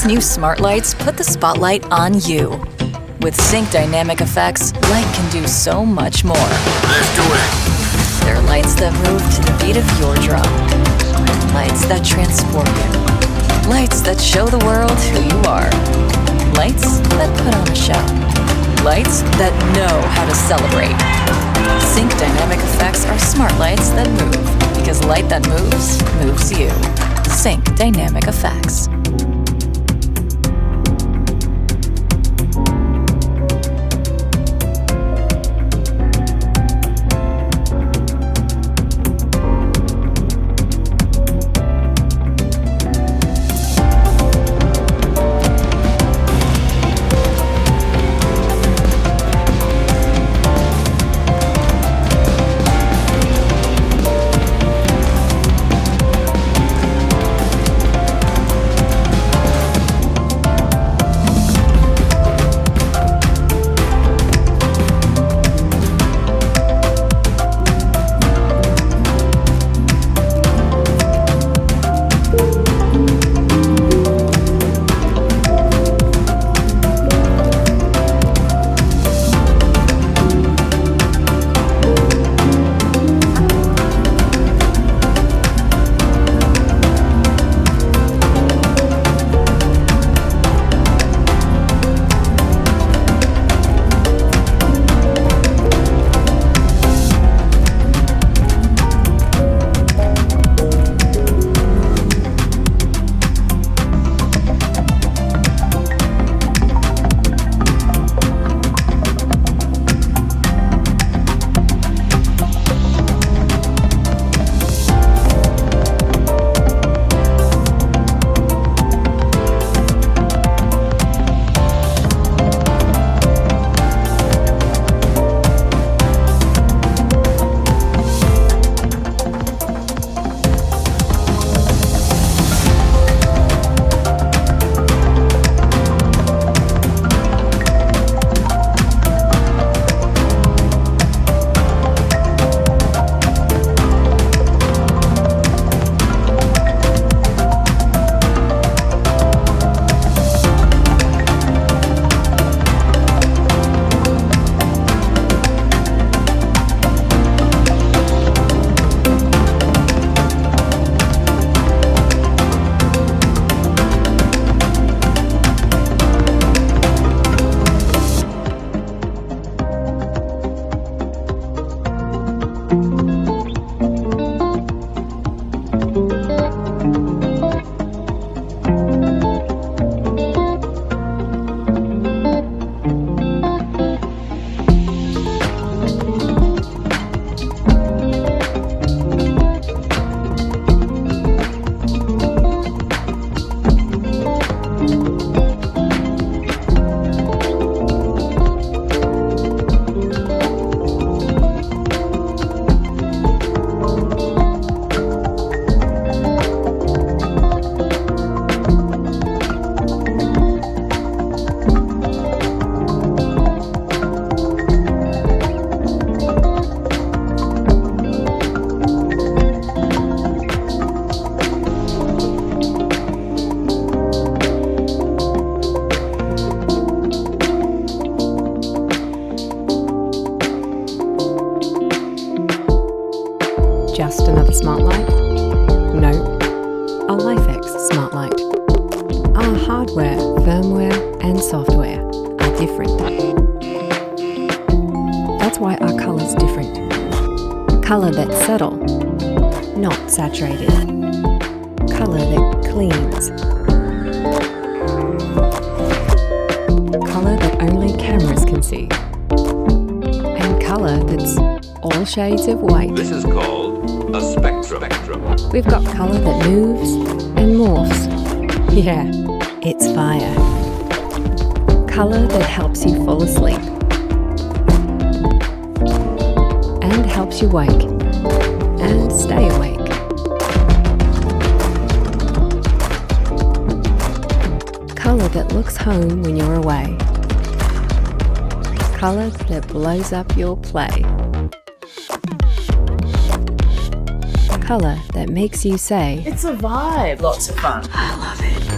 new smart lights put the spotlight on you. With Sync Dynamic Effects, light can do so much more. Let's do it! They're lights that move to the beat of your drum. Lights that transport you. Lights that show the world who you are. Lights that put on a show. Lights that know how to celebrate. Sync Dynamic Effects are smart lights that move, because light that moves, moves you. Sync Dynamic Effects. Just another smart light? No, a LifeX smart light. Our hardware, firmware and software are different. That's why our colour's different. Colour that's subtle, not saturated. Colour that cleans. Colour that only cameras can see. And colour that's all shades of white. This is called a spectrum. We've got colour that moves and morphs. Yeah, it's fire. Colour that helps you fall asleep. And helps you wake. And stay awake. Colour that looks home when you're away. Colour that blows up your play. Colour that makes you say, It's a vibe. Lots of fun. I love it.